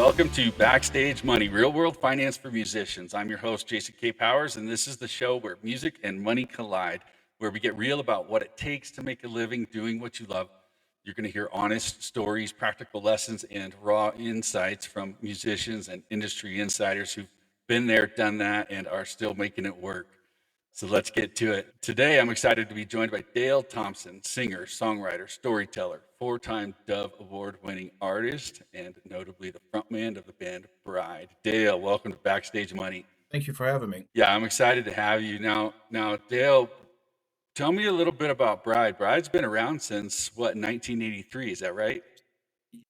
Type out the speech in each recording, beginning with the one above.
Welcome to Backstage Money, real world finance for musicians. I'm your host, Jason K. Powers, and this is the show where music and money collide, where we get real about what it takes to make a living doing what you love. You're going to hear honest stories, practical lessons, and raw insights from musicians and industry insiders who've been there, done that, and are still making it work. So let's get to it. Today, I'm excited to be joined by Dale Thompson, singer, songwriter, storyteller, four-time Dove Award-winning artist, and notably the frontman of the band Bride. Dale, welcome to Backstage Money. Thank you for having me. Yeah, I'm excited to have you. Now, Dale, tell me a little bit about Bride. Bride's been around since, 1983, is that right?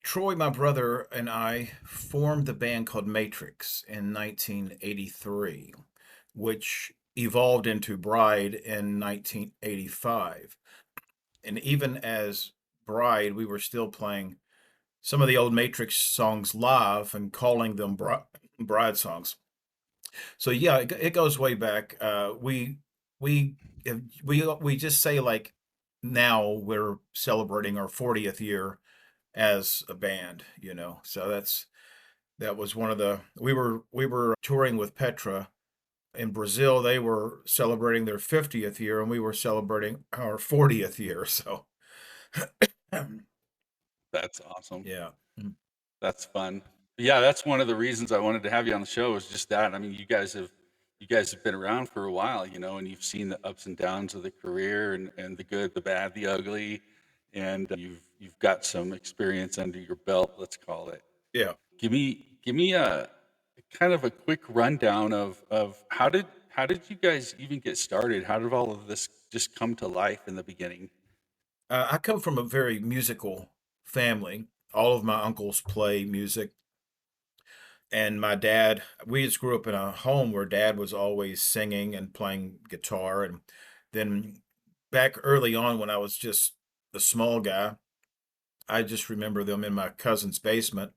Troy, my brother, and I formed the band called Matrix in 1983, which evolved into Bride in 1985. And even as Bride, we were still playing some of the old Matrix songs live and calling them Bride songs. So yeah, it goes way back. We just say like now we're celebrating our 40th year as a band, So that was one of the we were touring with Petra in Brazil. They were celebrating their 50th year and we were celebrating our 40th year. So That's awesome. yeah. That's fun. Yeah, that's one of the reasons I wanted to have you on the show is just that. I mean, you guys have been around for a while, and you've seen the ups and downs of the career and the good, the bad, the ugly, and you've got some experience under your belt, let's call it. Yeah. Give me a kind of a quick rundown of how did you guys even get started? How did all of this just come to life in the beginning? I come from a very musical family. All of my uncles play music. And my dad, we just grew up in a home where dad was always singing and playing guitar. And then back early on when I was just a small guy, I just remember them in my cousin's basement,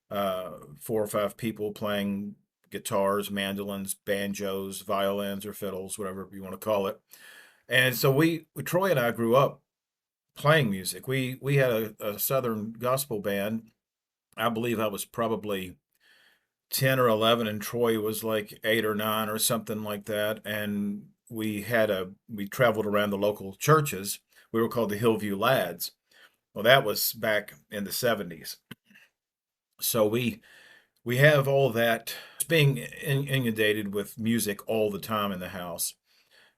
4 or 5 people playing guitars, mandolins, banjos, violins, or fiddles, whatever you want to call it. And so Troy and I grew up playing music. We had a Southern gospel band. I believe I was probably 10 or 11 and Troy was like 8 or 9 or something like that. And we traveled around the local churches. We were called the Hillview Lads. Well, that was back in the 70s. So we have all that being inundated with music all the time in the house.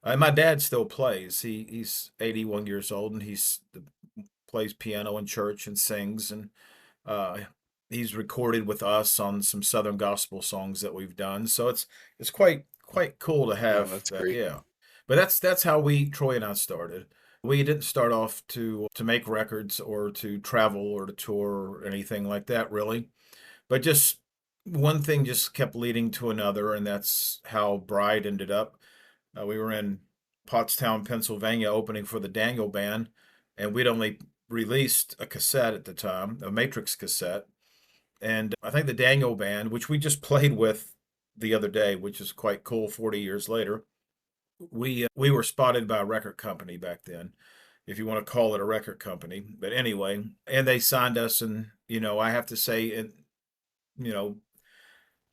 My dad still plays. He's 81 years old and plays piano in church and sings, and he's recorded with us on some Southern gospel songs that we've done. So it's quite cool to have. That's great. Yeah, but that's how Troy and I started. We didn't start off to make records or to travel or to tour or anything like that, really. But just one thing just kept leading to another, and that's how Bride ended up. We were in Pottstown, Pennsylvania, opening for the Daniel Band, and we'd only released a cassette at the time, a Matrix cassette. And I think the Daniel Band, which we just played with the other day, which is quite cool 40 years later, we were spotted by a record company back then, if you want to call it a record company. But anyway, and they signed us, and I have to say,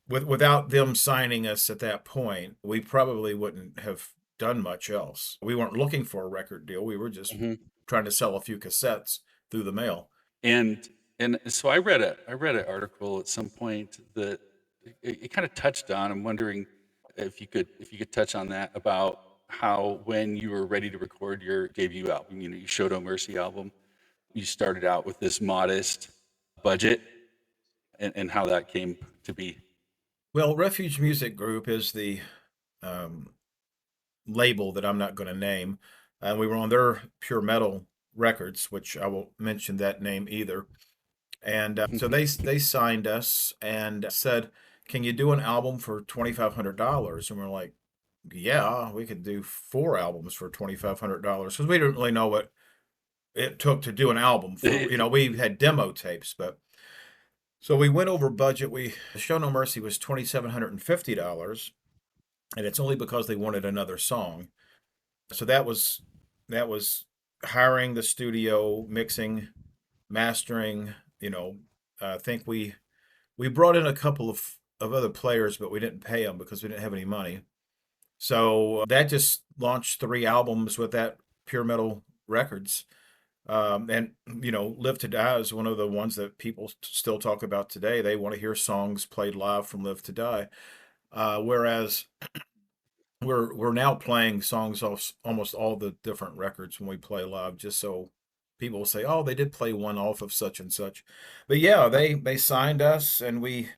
without them signing us at that point, we probably wouldn't have done much else. We weren't looking for a record deal. We were just trying to sell a few cassettes through the mail. And so I read an article at some point that it kind of touched on. I'm wondering if you could touch on that about how when you were ready to record your debut album, you Show No Mercy album, you started out with this modest budget, and how that came to be. Well, Refuge Music Group is the label that I'm not going to name. We were on their Pure Metal Records, which I won't mention that name either. And so they signed us and said, "Can you do an album for $2,500?" And we're like, "Yeah, we could do 4 albums for $2,500," because we didn't really know what it took to do an album. We had demo tapes, but so we went over budget. Show No Mercy was $2,750, and it's only because they wanted another song. So that was hiring the studio, mixing, mastering. I think we we brought in a couple of other players, but we didn't pay them because we didn't have any money. So that just launched 3 albums with that Pure Metal Records. And Live to Die is one of the ones that people still talk about today. They want to hear songs played live from Live to Die. Whereas we're now playing songs off almost all the different records when we play live, just so people will say, "Oh, they did play one off of such and such." But yeah, they signed us, and we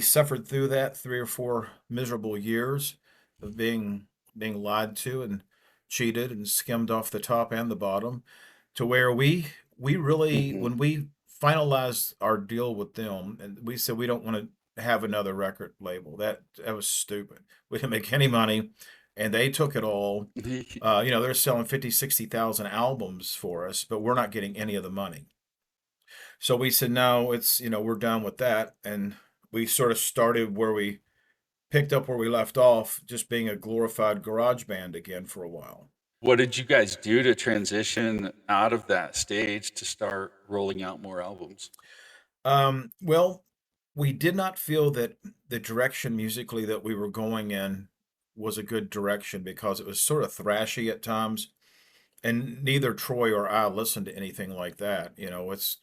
suffered through that 3 or 4 miserable years of being lied to and cheated and skimmed off the top and the bottom, to where we really, Hmm. when we finalized our deal with them, and we said we don't want to have another record label. That was stupid. We didn't make any money, and they took it all. They're selling 50, 60,000 albums for us, but we're not getting any of the money. So we said, no, we're done with that. And we sort of started where we picked up where we left off, just being a glorified garage band again for a while. What did you guys do to transition out of that stage to start rolling out more albums? Well, we did not feel that the direction musically that we were going in was a good direction because it was sort of thrashy at times, and neither Troy or I listened to anything like that. It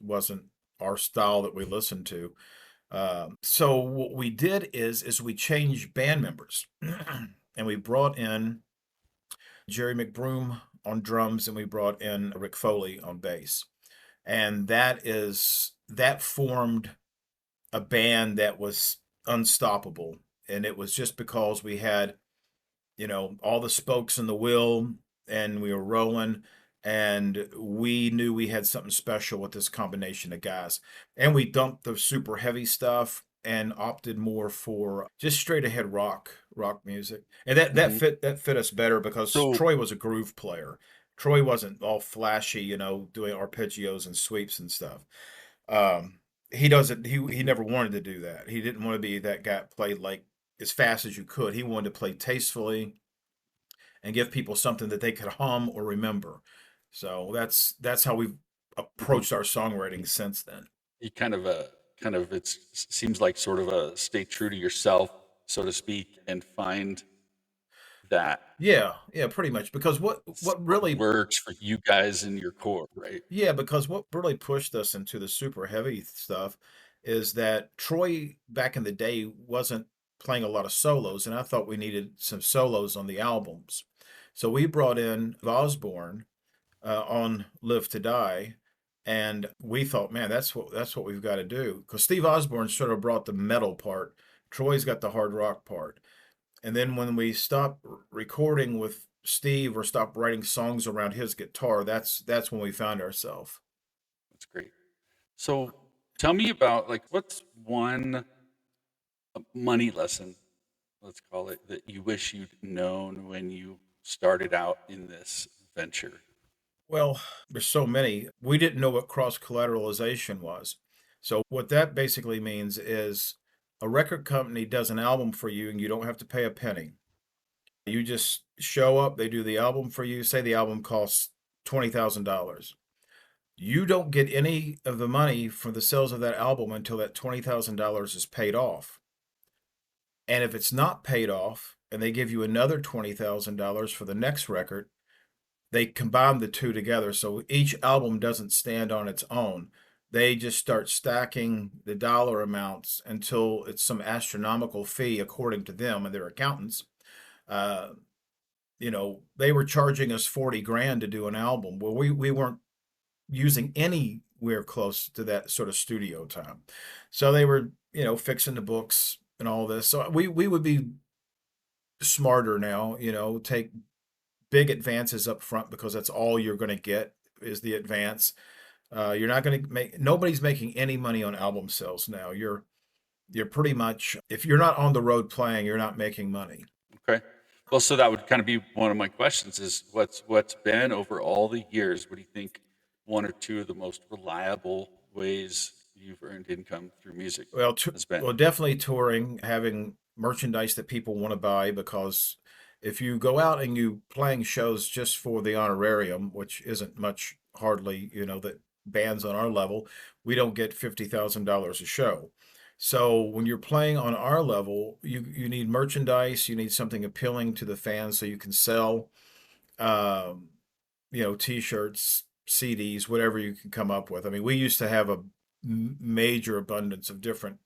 wasn't our style that we listened to. So what we did is we changed band members, and we brought in Jerry McBroom on drums, and we brought in Rick Foley on bass, and that formed a band that was unstoppable. And it was just because we had, all the spokes in the wheel, and we were rolling, and we knew we had something special with this combination of guys. And we dumped the super heavy stuff and opted more for just straight ahead rock music. And that Hmm. fit us better because So, Troy was a groove player. Troy wasn't all flashy, doing arpeggios and sweeps and stuff. Um, he doesn't. He mhm. never wanted to do that. He didn't want to be that guy that played like as fast as you could. He wanted to play tastefully and give people something that they could hum or remember. So that's how we've Mhm. approached our songwriting since then. You kind of it seems like sort of a stay true to yourself, so to speak, and find that Yeah, pretty much. Because what really works for you guys in your core, right? Yeah, because what really pushed us into the super heavy stuff is that Troy back in the day wasn't playing a lot of solos, and I thought we needed some solos on the albums. So we brought in Osborne on Live to Die, and we thought, man, that's what we've got to do. Because Steve Osborne sort of brought the metal part, Troy's got the hard rock part. And then when we stopped recording with Steve or stopped writing songs around his guitar, that's when we found ourselves. That's great. So, tell me about like what's one money lesson, let's call it, that you wish you'd known when you started out in this venture? Well, there's so many. We didn't know what cross collateralization was. So what that basically means is a record company does an album for you and you don't have to pay a penny. You just show up, they do the album for you. Say the album costs $20,000. You don't get any of the money from the sales of that album until that $20,000 is paid off. And if it's not paid off and they give you another $20,000 for the next record, they combine the two together. So each album doesn't stand on its own. They just start stacking the dollar amounts until it's some astronomical fee, according to them and their accountants. Uh, they were charging us 40 grand to do an album. Well, we weren't using anywhere close to that sort of studio time. So they were, fixing the books and all this. So we would be smarter now, take big advances up front because that's all you're going to get is the advance. You're not going to make nobody's making any money on album sales now. You're pretty much, if you're not on the road playing, you're not making money. Okay. Well, so that would kind of be one of my questions is what's been over all the years, what do you think one or two of the most reliable ways you've earned income through music Well, has been? definitely touring, having merchandise that people want to buy, because if you go out and you playing shows just for the honorarium, which isn't much, hardly, that bands on our level, we don't get $50,000 a show. So when you're playing on our level, you need merchandise, you need something appealing to the fans so you can sell, um, t-shirts, CDs, whatever you can come up with. I mean, we used to have a major abundance of different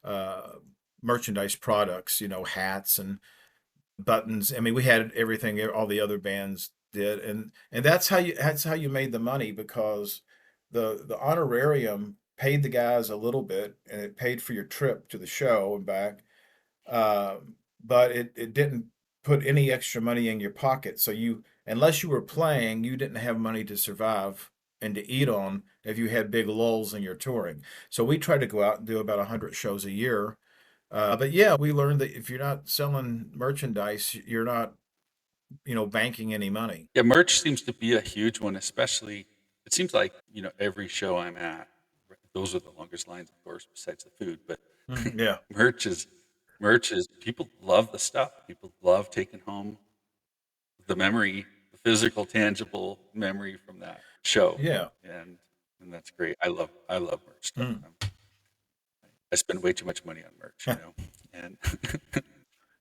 uh, merchandise products, hats and buttons. I mean, we had everything all the other bands did, and that's how you made the money because the honorarium paid the guys a little bit, and it paid for your trip to the show and back. But it didn't put any extra money in your pocket. So unless you were playing, you didn't have money to survive and to eat on if you had big lulls in your touring. So we tried to go out and do about 100 shows a year. But yeah, we learned that if you're not selling merchandise, you're not, banking any money. Yeah, merch seems to be a huge one, especially it seems like, every show I'm at, those are the longest lines, of course, besides the food, but Yeah. merch is merch is people love the stuff. People love taking home the memory, the physical, tangible memory from that show. Yeah. And that's great. I love merch stuff. Mm. I spend way too much money on merch, and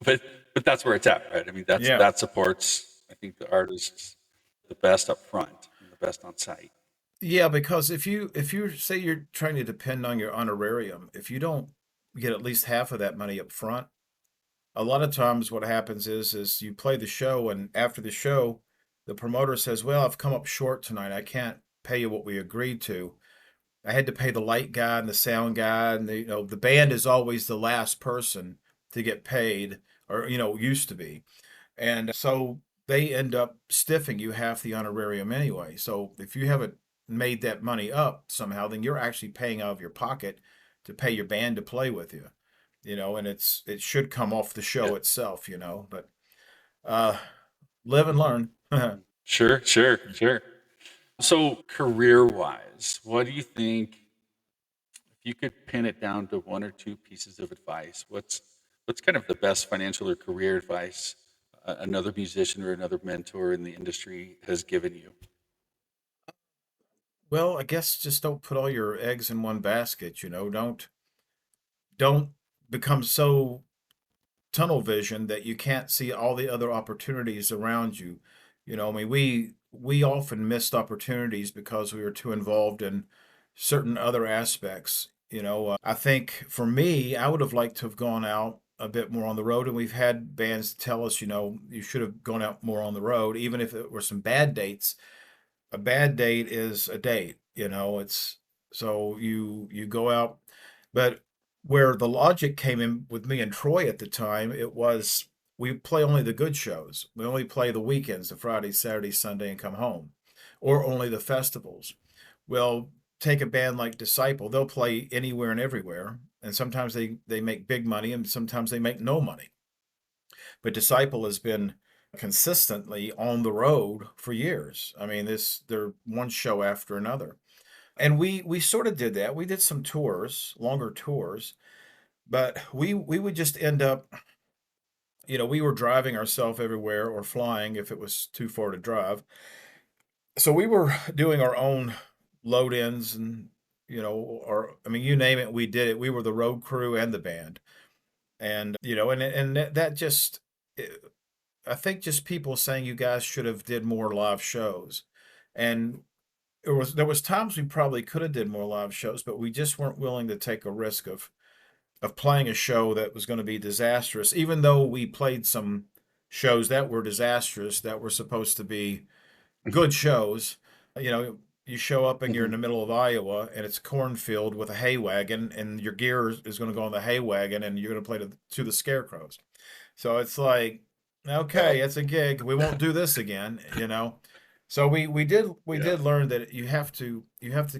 but but that's where it's at, right? I mean, Yeah. that supports, I think, the artists the best up front and the best on site. Yeah, because if you say you're trying to depend on your honorarium, if you don't get at least half of that money up front, a lot of times what happens is you play the show, and after the show, the promoter says, "Well, I've come up short tonight. I can't pay you what we agreed to. I had to pay the light guy and the sound guy, and the band is always the last person to get paid, or used to be." And so they end up stiffing you half the honorarium anyway. So if you haven't made that money up somehow, then you're actually paying out of your pocket to pay your band to play with you. And it should come off the Yeah. show itself, but uh live and learn. Sure, sure, sure. So career wise, what do you think if you could pin it down to one or two pieces of advice, what's kind of the best financial or career advice another musician or another mentor in the industry has given you? Well, I guess just don't put all your eggs in one basket, don't become so tunnel vision that you can't see all the other opportunities around you. I mean, we often missed opportunities because we were too involved in certain other aspects. I think for me, I would have liked to have gone out a bit more on the road, and we've had bands tell us, you should have gone out more on the road, even if it were some bad dates. A bad date is a date, it's so you go out. But where the logic came in with me and Troy at the time, it was we play only the good shows. We only play the weekends, the Friday, Saturday, Sunday, and come home, or only the festivals. Well, take a band like Disciple, they'll play anywhere and everywhere, and sometimes they make big money and sometimes they make no money. But Disciple has been consistently on the road for years. I mean, they're one show after another. And we sort of did that. We did some tours, longer tours, but we would just end up, we were driving ourselves everywhere or flying if it was too far to drive. So we were doing our own load ins and or I mean, you name it, we did it. We were the road crew and the band. And and that just I think just people saying you guys should have did more live shows. And there was times we probably could have did more live shows, but we just weren't willing to take a risk of playing a show that was going to be disastrous, even though we played some shows that were disastrous that were supposed to be good shows. You show up and you're in Mhm. the middle of Iowa and it's a cornfield with a hay wagon, and your gear is going to go on the hay wagon, and you're going to play to the scarecrows. So it's like, Yeah, okay, it's a gig. We won't do this again. So we did yeah. learn that you have to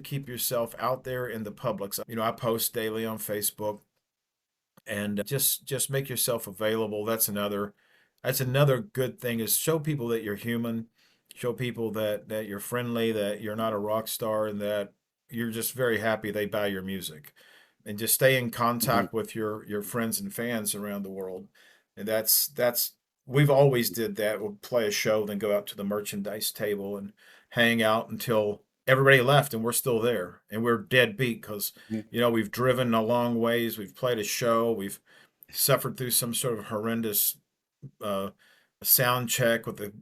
keep yourself out there in the public. So, I post daily on Facebook, and just make yourself available. That's another good thing, is show people that you're human, show people that you're friendly, that you're not a rock star, and that you're just very happy they buy your music, and just stay in Mhm. contact with your friends and fans around the world. And that's we've always did that. We'll play a show, then go out to the merchandise table and hang out until everybody left and we're still there and we're dead beat because Mm. we've driven a long ways, we've played a show, we've suffered through some sort of horrendous uh, sound check with the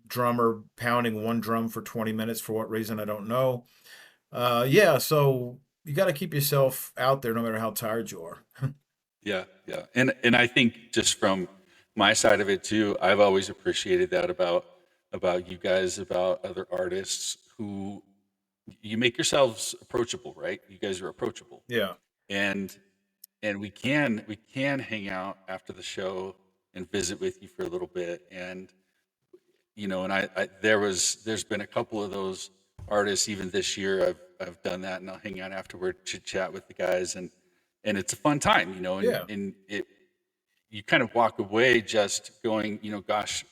drummer pounding one drum for 20 minutes for what reason I don't know. Yeah, so you got to keep yourself out there no matter how tired you are. Yeah, yeah. And I think just from my side of it too, I've always appreciated that about you guys, about other artists who you make yourselves approachable, right? You guys are approachable. Yeah, And and we can hang out after the show and visit with you for a little bit. And and there's been a couple of those artists even this year. I've done that, and I'll hang out afterward, chit chat with the guys, and it's a fun time, and yeah. it you kind of walk away just going, gosh,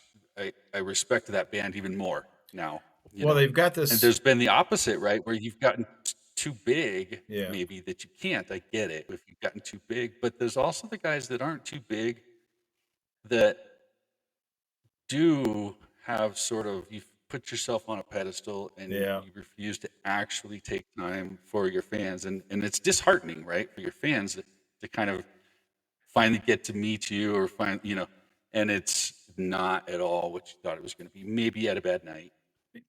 I respect that band even more now, Well, they've got and this. there's been the opposite, right, where you've gotten too big, Yeah, maybe that you can't. I get it if you've gotten too big, but there's also the guys that aren't too big that do have sort of you put yourself on a pedestal and yeah. you refuse to actually take time for your fans, and it's disheartening, right, for your fans to kind of finally get to meet you or find and it's not at all what you thought it was going to be. Maybe you had a bad night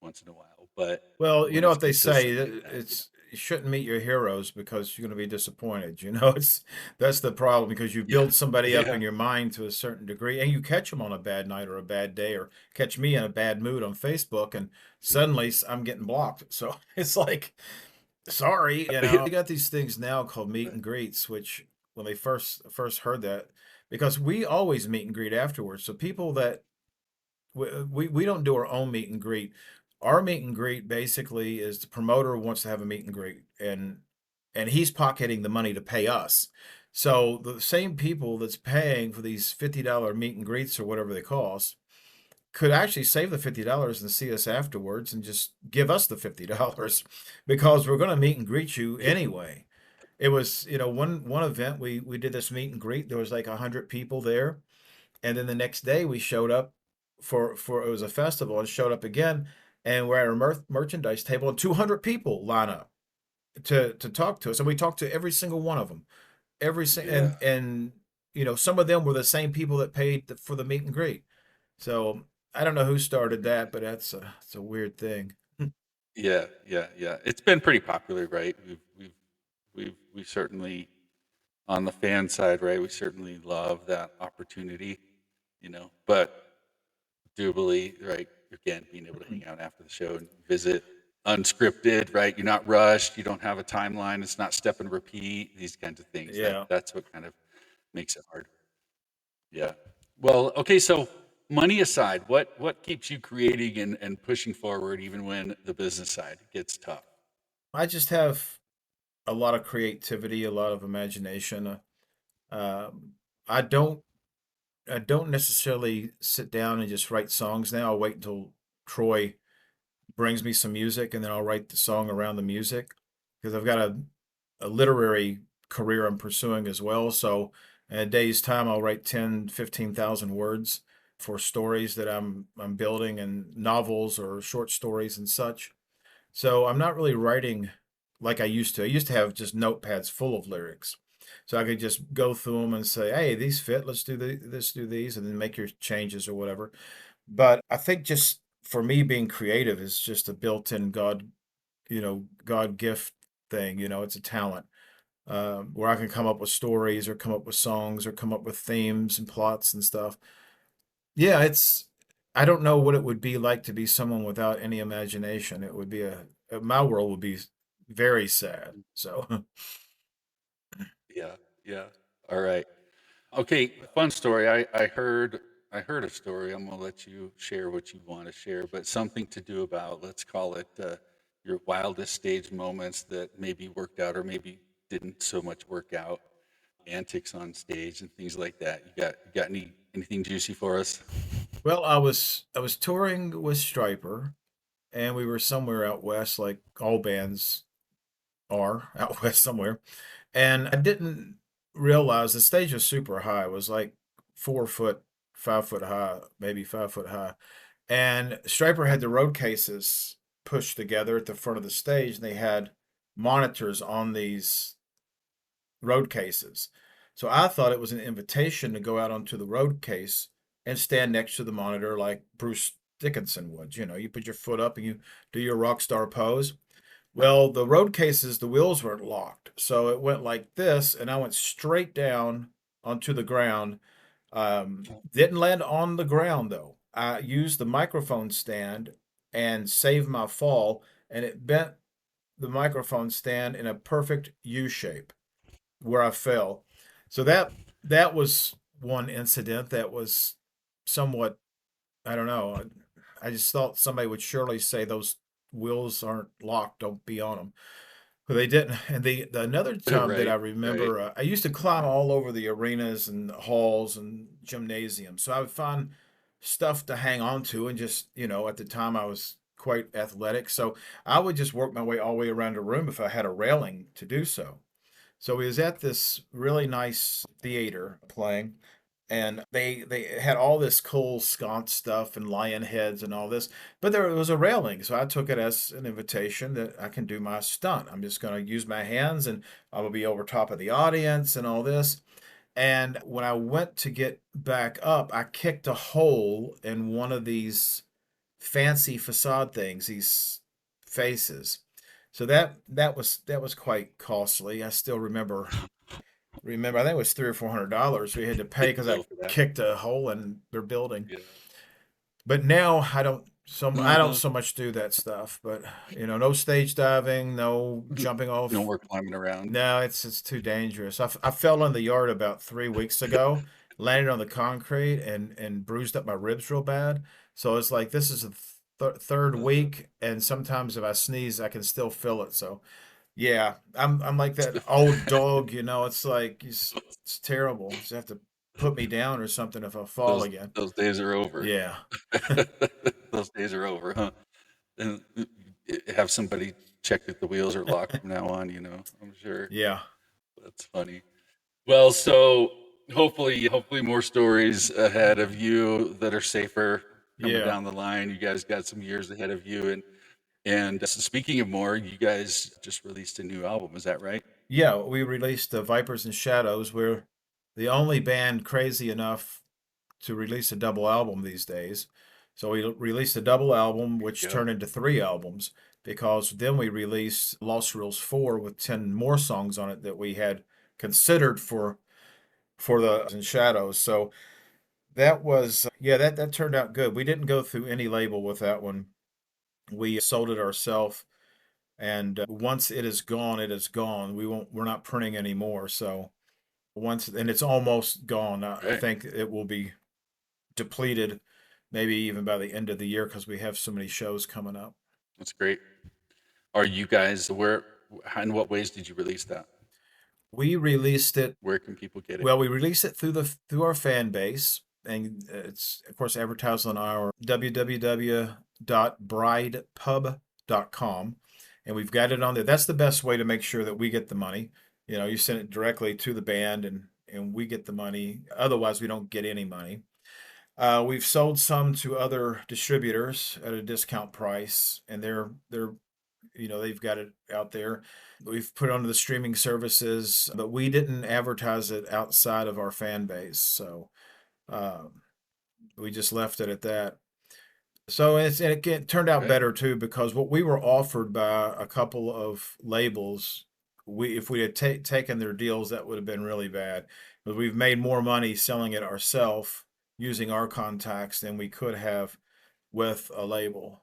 once in a while, but Well, you when know it's what they say, consistent like that, it's you shouldn't meet your heroes because you're going to be disappointed. It's that's the problem because you yeah, build somebody up yeah, in your mind to a certain degree and you catch them on a bad night or a bad day or catch me in a bad mood on Facebook and suddenly I'm getting blocked. So it's like, sorry, yeah, they got these things now called meet and greets, which when they first heard that, because we always meet and greet afterwards. So people that we don't do our own meet and greet. Our meet and greet basically is the promoter wants to have a meet and greet, and he's pocketing the money to pay us. So the same people that's paying for these $50 meet and greets or whatever they cost could actually save the $50 and see us afterwards and just give us the $50 because we're going to meet and greet you yeah, anyway. It was, one event we did this meet and greet. There was like 100 people there, and then the next day we showed up for it was a festival and showed up again, and we're at a merchandise table and 200 people line up to talk to us, and we talked to every single one of them, yeah, and some of them were the same people that paid for the meet and greet. So I don't know who started that, but it's a weird thing. yeah, yeah, yeah. It's been pretty popular, right? We certainly, on the fan side, right, we certainly love that opportunity, but doably, right, again, being able to hang out after the show and visit unscripted, right? You're not rushed, you don't have a timeline, it's not step and repeat, these kinds of things. Yeah. That's what kind of makes it hard. Yeah. Well, okay, so money aside, what keeps you creating and pushing forward even when the business side gets tough? I just have a lot of creativity, a lot of imagination. Um, I don't I don't necessarily sit down and just write songs now. I'll wait until Troy brings me some music and then I'll write the song around the music because I've got a literary career I'm pursuing as well. So in a day's time, I'll write 10, 15,000 words for stories that I'm building and novels or short stories and such. So I'm not really writing like I used to. I used to have just notepads full of lyrics. So I could just go through them and say, "Hey, these fit. Let's do these," and then make your changes or whatever. But I think just for me being creative is just a built-in God gift thing. It's a talent where I can come up with stories or come up with songs or come up with themes and plots and stuff. Yeah, I don't know what it would be like to be someone without any imagination. It would be my world would be very sad. So, Yeah, yeah. All right. Okay, fun story. I heard a story. I'm gonna let you share what you want to share, but something to do about, let's call it your wildest stage moments that maybe worked out or maybe didn't so much work out, antics on stage and things like that. You got anything juicy for us? well, I was touring with Striper, and we were somewhere out west, like all bands are out west somewhere. And I didn't realize the stage was super high. It was like 4 foot, 5 foot high, maybe 5 foot high. And Striper had the road cases pushed together at the front of the stage, and they had monitors on these road cases. So I thought it was an invitation to go out onto the road case and stand next to the monitor like Bruce Dickinson would. You know, you put your foot up and you do your rock star pose. Well, the road cases, the wheels weren't locked. So it went like this, and I went straight down onto the ground. Didn't land on the ground though. I used the microphone stand and saved my fall, and it bent the microphone stand in a perfect U shape where I fell. So that was one incident that was somewhat, I don't know. I just thought somebody would surely say those wheels aren't locked, don't be on them. But they didn't. And the another time that I Right, right. remember, I used to climb all over the arenas and halls and gymnasiums. So I would find stuff to hang on to, and just, you know, at the time I was quite athletic. So I would just work my way all the way around the room if I had a railing to do so. So we was at this really nice theater playing, and they had all this cool sconce stuff and lion heads and all this, but there was a railing, so I took it as an invitation that I can do my stunt. I'm just going to use my hands, and I will be over top of the audience and all this. And when I went to get back up, I kicked a hole in one of these fancy facade things, these faces. So that was quite costly. I still remember, I think it was $300 or $400 we had to pay Big because I bill for that. kicked a hole in their building. Yeah. But now I don't No, so much do that stuff. But you know, no stage diving, no jumping no off. more climbing around. No, it's too dangerous. I fell in the yard about 3 weeks ago, landed on the concrete and bruised up my ribs real bad. So it's like this is the third Uh, week, and sometimes if I sneeze, I can still feel it. So yeah, I'm like that old dog, you know. It's like it's terrible. Just have to put me down or something if I fall those again. those days are over. Yeah, Those days are over, huh? And have somebody check that the wheels are locked from now on, I'm sure. yeah, That's funny. Well, so hopefully more stories ahead of you that are safer coming yeah, down the line. You guys got some years ahead of you, and so speaking of more, you guys just released a new album. Is that right? yeah. We released Vipers and Shadows. We're the only band crazy enough to release a double album these days. So we released a double album, There which you go. turned into 3 albums, because then we released Lost Rules 4 with 10 more songs on it that we had considered for the in Shadows. So that was, yeah, that turned out good. We didn't go through any label with that one. We sold it ourselves, and once it is gone, it is gone. We're not printing anymore. So once, and it's almost gone. I Right. think it will be depleted, maybe even by the end of the year, because we have so many shows coming up. That's great. Are you guys where? In what ways did you release that? We released it. Where can people get it? Well, we released it through our fan base, and it's of course advertised on our www.bridepub.com, and we've got it on there. That's the best way to make sure that we get the money. You know, you send it directly to the band, and we get the money. Otherwise, we don't get any money. We've sold some to other distributors at a discount price, and they're they've got it out there. We've put it onto the streaming services, but we didn't advertise it outside of our fan base, so um, we just left it at that. So it turned out Okay. better too, because what we were offered by a couple of labels, we if we had taken their deals, that would have been really bad. But we've made more money selling it ourselves using our contacts than we could have with a label.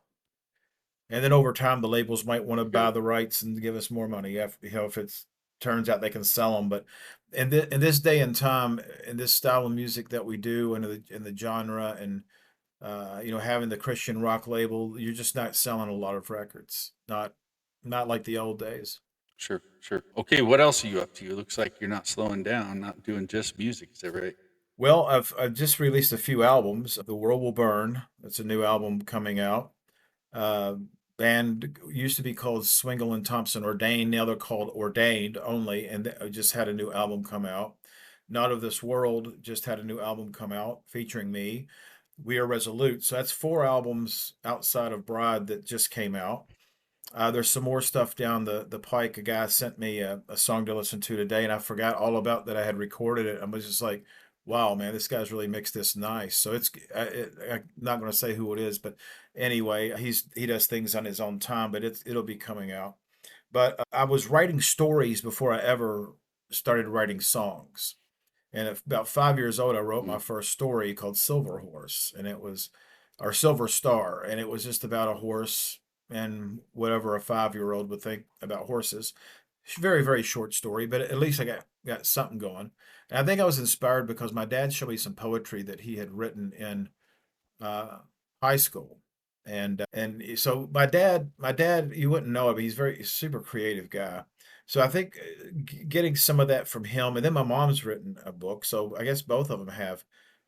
And then over time, the labels might want to buy Good. the rights and give us more money if it turns out they can sell them. But in this day and time, in this style of music that we do, and in the genre, and having the Christian rock label, you're just not selling a lot of records. Not like the old days. Sure, sure. Okay, what else are you up to? It looks like you're not slowing down, not doing just music. Is that right? Well, I've just released a few albums. The World Will Burn. That's a new album coming out. Uh, Band used to be called Swingle and Thompson Ordained. Now they're called Ordained only, and they just had a new album come out. Not of This World just had a new album come out featuring me. We Are Resolute. So that's 4 albums outside of Bride that just came out. There's some more stuff down the pike. A guy sent me a song to listen to today, and I forgot all about that I had recorded it. I was just like, wow, man, this guy's really mixed this nice. So I'm not going to say who it is, but anyway, he does things on his own time, but it'll be coming out. But I was writing stories before I ever started writing songs. And at about 5 years old, I wrote my Mm. first story called Silver Horse, and it was, or Silver Star, and it was just about a horse and whatever a 5-year-old would think about horses. Very, very short story, but at least I got something going. And I think I was inspired because my dad showed me some poetry that he had written in uh, high school. And so my dad, you wouldn't know it, but he's super creative guy. So I think getting some of that from him, and then my mom's written a book, so I guess both of them have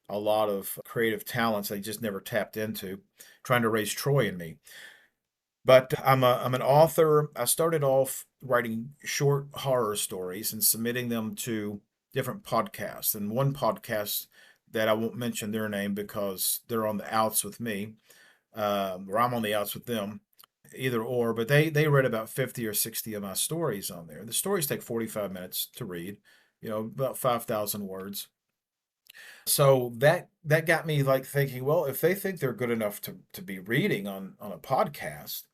a lot of creative talents they just never tapped into, trying to raise Troy and me. But I'm an author. I started off writing short horror stories and submitting them to different podcasts. And one podcast that I won't mention their name because they're on the outs with me, or I'm on the outs with them, either or. But they read about 50 or 60 of my stories on there. The stories take 45 minutes to read, about 5,000 words. So that got me like thinking, well, if they think they're good enough to be reading on a podcast,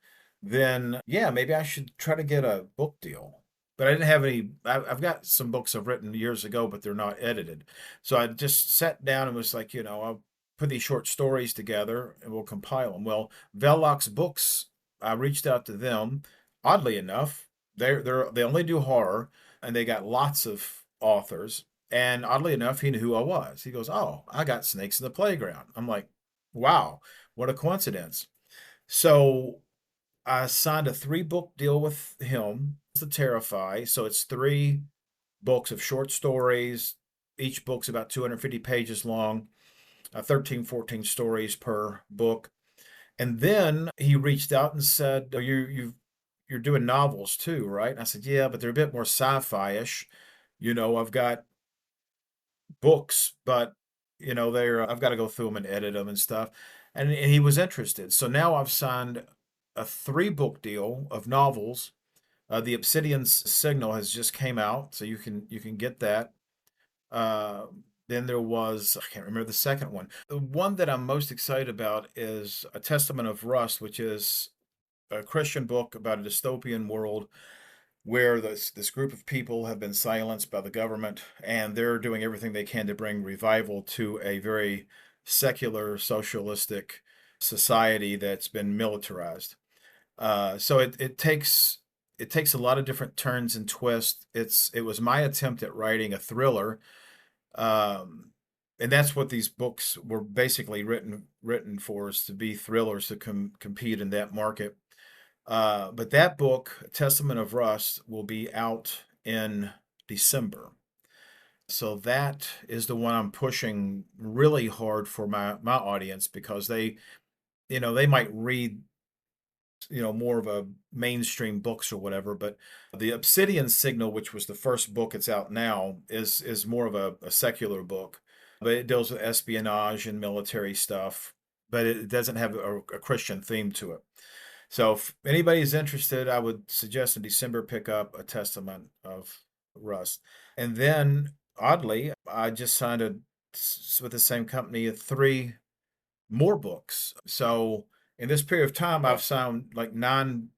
then yeah, maybe I should try to get a book deal. But I didn't have any. I've got some books I've written years ago, but they're not edited. So I just sat down and was like, I'll put these short stories together and we'll compile them. Well, Velox Books, I reached out to them. Oddly enough, they only do horror, and they got lots of authors. And oddly enough, he knew who I was. He goes, "Oh, I got Snakes in the Playground." I'm like, "Wow, what a coincidence." So I signed a 3-book deal with him to Terrify. So it's 3 books of short stories. Each book's about 250 pages long, 13, 14 stories per book. And then he reached out and said, "Oh, you're doing novels too, right?" And I said, "Yeah, but they're a bit more sci-fi-ish. I've got books, but I've got to go through them and edit them and stuff." And he was interested. So now I've signed a 3-book deal of novels. The Obsidian Signal has just came out, so you can get that. Uh, then there was, I can't remember the second one. The one that I'm most excited about is A Testament of Rust, which is a Christian book about a dystopian world where this group of people have been silenced by the government, and they're doing everything they can to bring revival to a very secular, socialistic society that's been militarized. So it takes a lot of different turns and twists. It was my attempt at writing a thriller, um, and that's what these books were basically written for, is to be thrillers to compete in that market. But that book, Testament of Rust, will be out in December. So that is the one I'm pushing really hard for my audience, because they might read, more of a mainstream books or whatever. But the Obsidian Signal, which was the first book, it's out now, is more of a secular book, but it deals with espionage and military stuff, but it doesn't have a Christian theme to it. So if anybody's interested, I would suggest in December pick up A Testament of Rust. And then, oddly, I just signed with the same company 3 more books. So in this period of time, I've Wow. signed like 9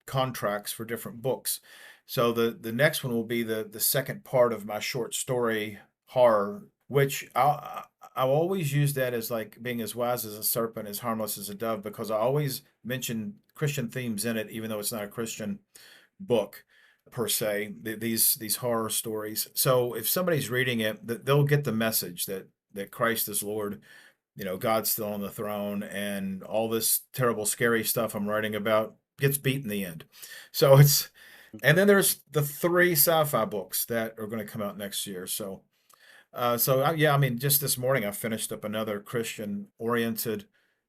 contracts for different books. So the next one will be the second part of my short story horror, which I'll always use that as like being as wise as a serpent, as harmless as a dove, because I always mention Christian themes in it, even though it's not a Christian book per se. These horror stories. So if somebody's reading it, they'll get the message that Christ is Lord. God's still on the throne, and all this terrible, scary stuff I'm writing about gets beat in the end. So and then there's the 3 sci-fi books that are going to come out next year. Yeah, I mean, just this morning I finished up another Christian-oriented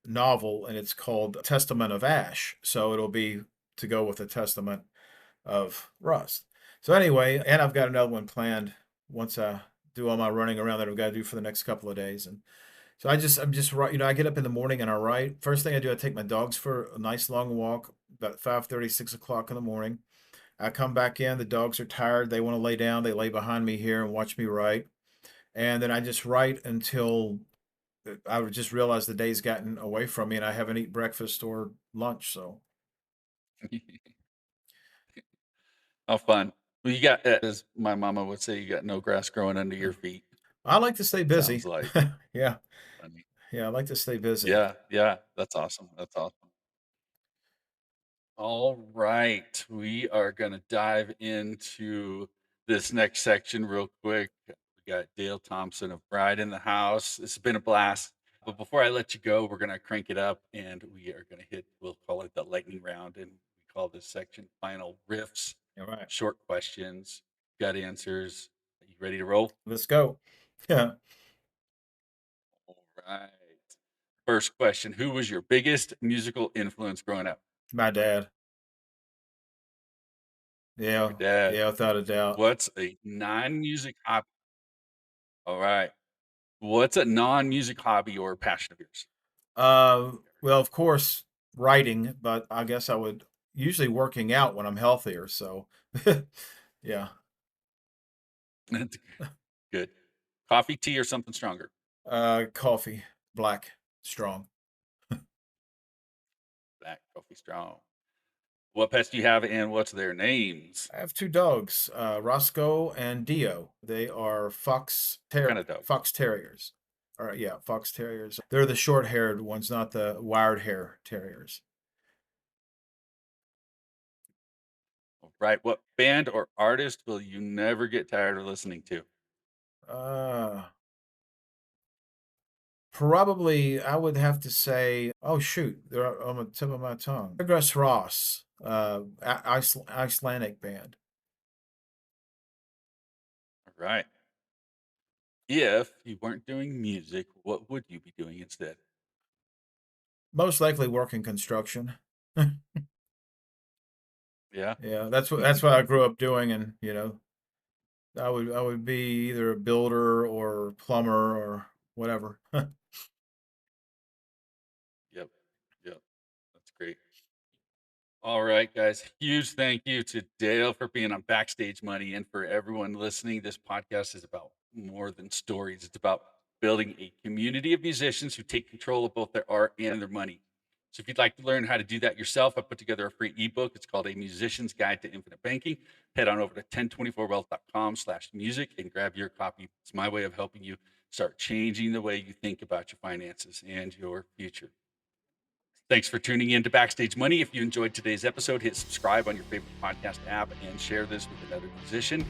novel, and it's called Testament of Ash. So it'll be to go with the Testament of Rust. So anyway, and I've got another one planned once I do all my running around that I've got to do for the next couple of days. And so I'm just right. I get up in the morning and I write. First thing I do, I take my dogs for a nice long walk. about 5:30, 6 o'clock in the morning. I come back in, the dogs are tired, they want to lay down, they lay behind me here and watch me write. And then I just write until I would just realize the day's gotten away from me and I haven't eaten breakfast or lunch. So How fun. Well, you got, as my mama would say, you got no grass growing under your feet. I like to stay Sounds busy. like. Yeah. Funny. Yeah. I like to stay busy. Yeah, yeah, that's awesome. That's awesome. All right, we are going to dive into this next section real quick. We got Dale Thompson of Bride in the house. It's been a blast. But before I let you go, we're going to crank it up and we are going to hit, we'll call it the lightning round. And we call this section final riffs, All right. short questions, got answers. Are you ready to roll? Let's go. Yeah. All right. First question: who was your biggest musical influence growing up? My dad. Yeah. Your dad. Yeah. Without a doubt. What's a non-music hobby? All right. What's a non-music hobby or passion of yours? Well, of course, writing, but I guess I would usually working out when I'm healthier. So, yeah. Good. Coffee, tea, or something stronger? Coffee, black, strong. Black coffee, strong. What pets do you have and what's their names? I have two dogs, Roscoe and Dio. They are What kind of dog? fox terriers. All right, yeah, fox terriers. They're the short-haired ones, not the wired hair terriers. All right. What band or artist will you never get tired of listening to? Uh, Probably I would have to say, oh shoot, they're on the tip of my tongue. Progress Ross, Icelandic band. All right. If you weren't doing music, what would you be doing instead? Most likely working construction. Yeah. Yeah, that's what I grew up doing, and I would be either a builder or plumber or whatever. Yep. Yep. That's great. All right, guys. Huge thank you to Dale for being on Backstage Money. And for everyone listening, this podcast is about more than stories. It's about building a community of musicians who take control of both their art and their money. So if you'd like to learn how to do that yourself, I put together a free ebook. It's called A Musician's Guide to Infinite Banking. Head on over to 1024wealth.com/music and grab your copy. It's my way of helping you start changing the way you think about your finances and your future. Thanks for tuning in to Backstage Money. If you enjoyed today's episode, hit subscribe on your favorite podcast app and share this with another musician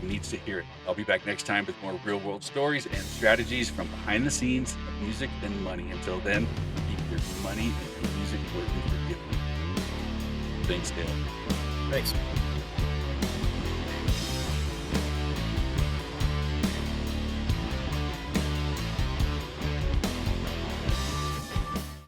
who needs to hear it. I'll be back next time with more real world stories and strategies from behind the scenes of music and money. Until then, keep your money and your music working for you. Thanks, Dale. Thanks.